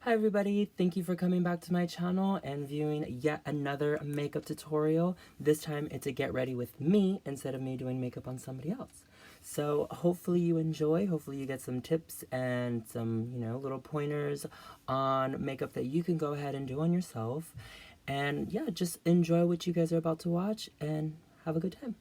Hi everybody, thank you for coming back to my channel and viewing yet another makeup tutorial. This time it's a get ready with me instead of me doing makeup on somebody else. So hopefully you enjoy, hopefully you get some tips and some, little pointers on makeup that you can go ahead and do on yourself. And yeah, just enjoy what you guys are about to watch and have a good time.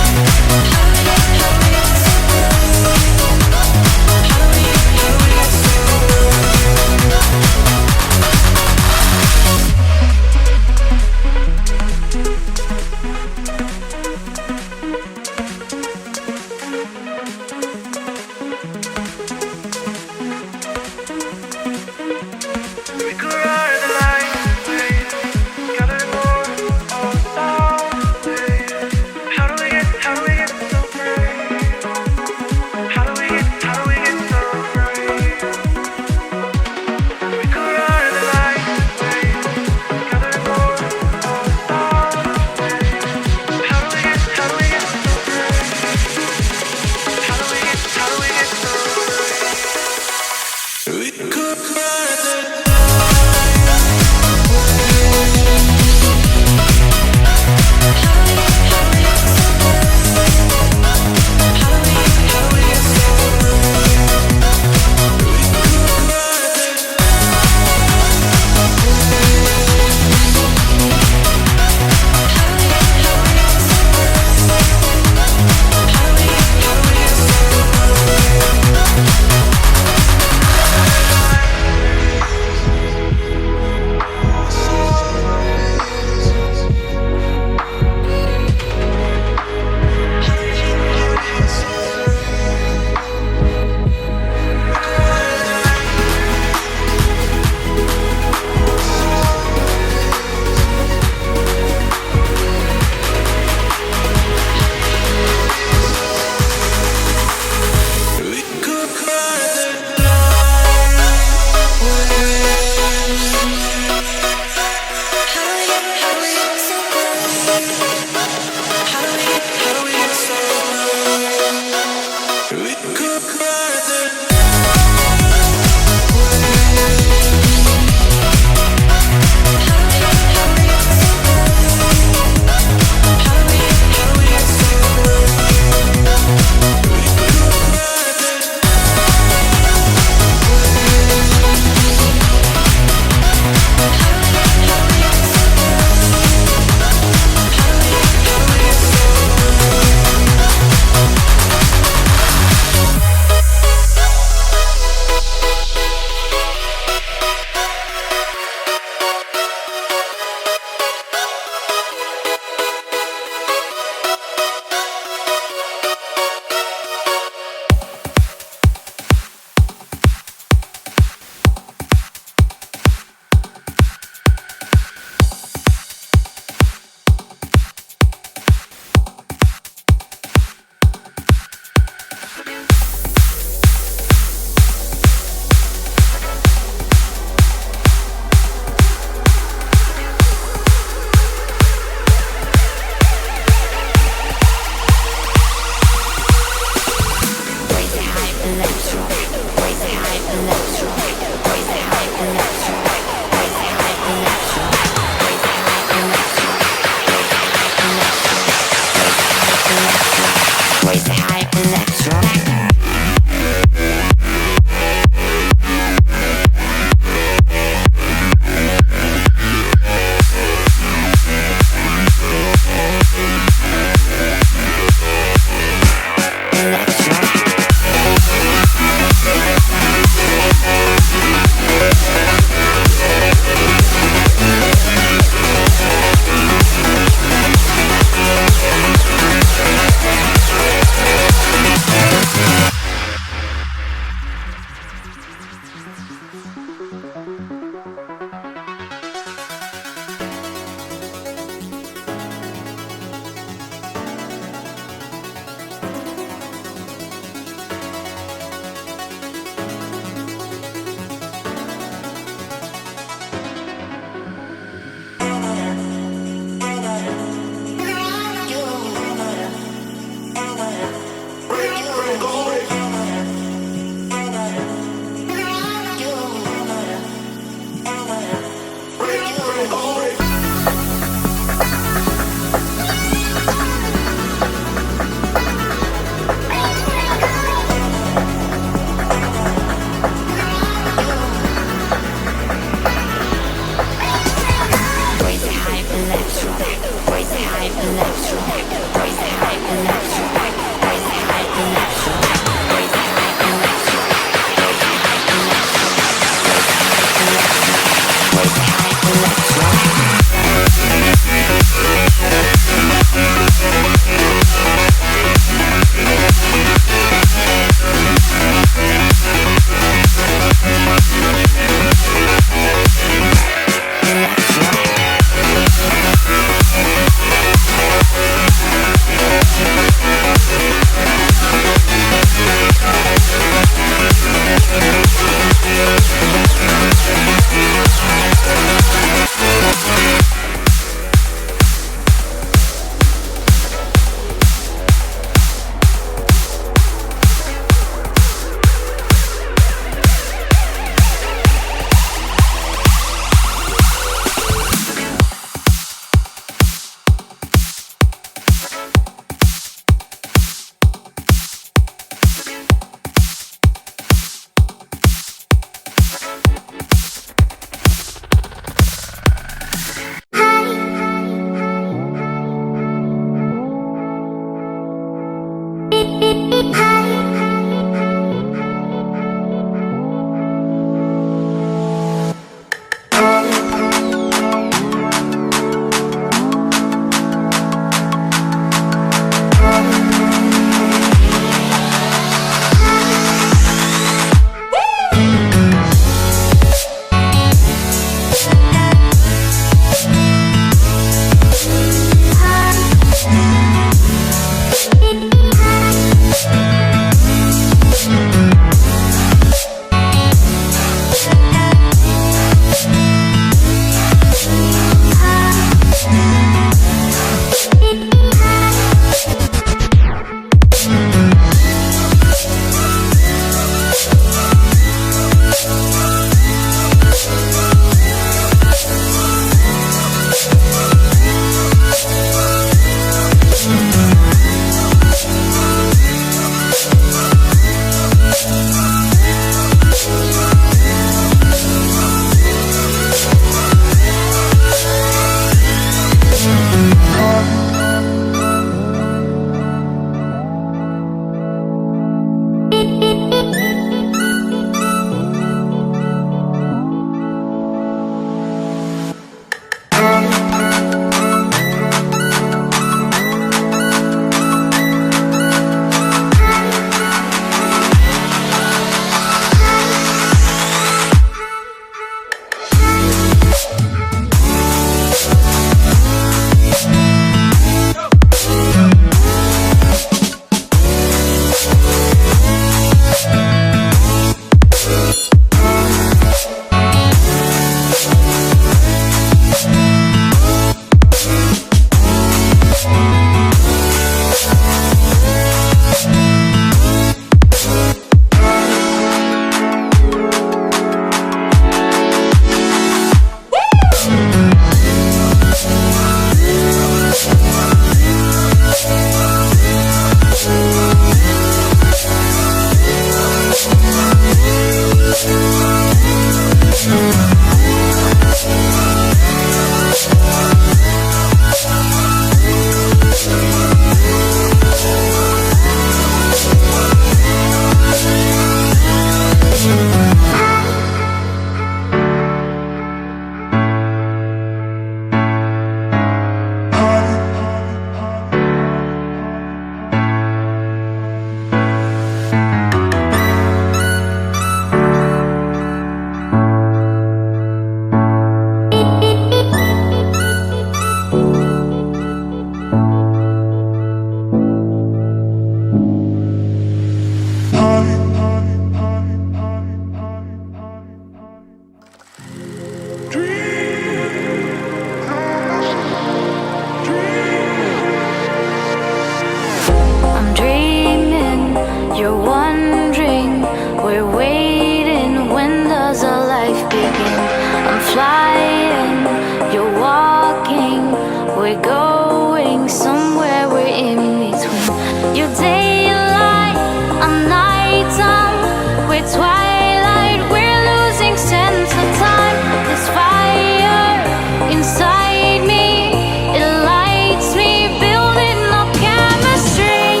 You're wondering, we're waiting, when does our life begin? I'm flying, you're walking, we're going somewhere, we're in between. Your daylight, I'm nighttime, we're twilight, we're losing sense of time. This fire inside me, it lights me, building up chemistry,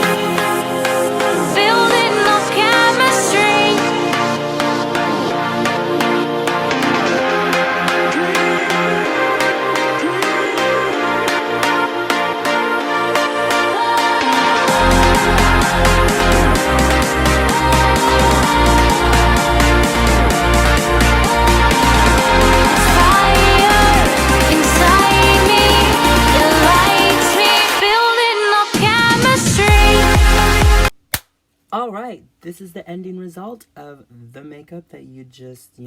building up chemistry. Fire inside me, it lights me, building up chemistry. Alright, this is the ending result of the makeup that you just,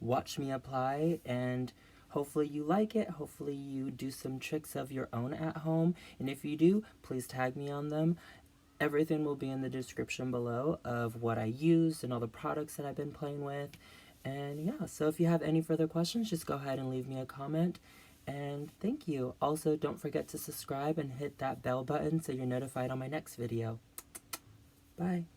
watch me apply, and hopefully you like it. Hopefully you do some tricks of your own at home, and if you do, please tag me on them. Everything will be in the description below of what I used and all the products that I've been playing with. And yeah, so if you have any further questions, just go ahead and leave me a comment. And thank you. Also, don't forget to subscribe and hit that bell button so you're notified on my next video. Bye.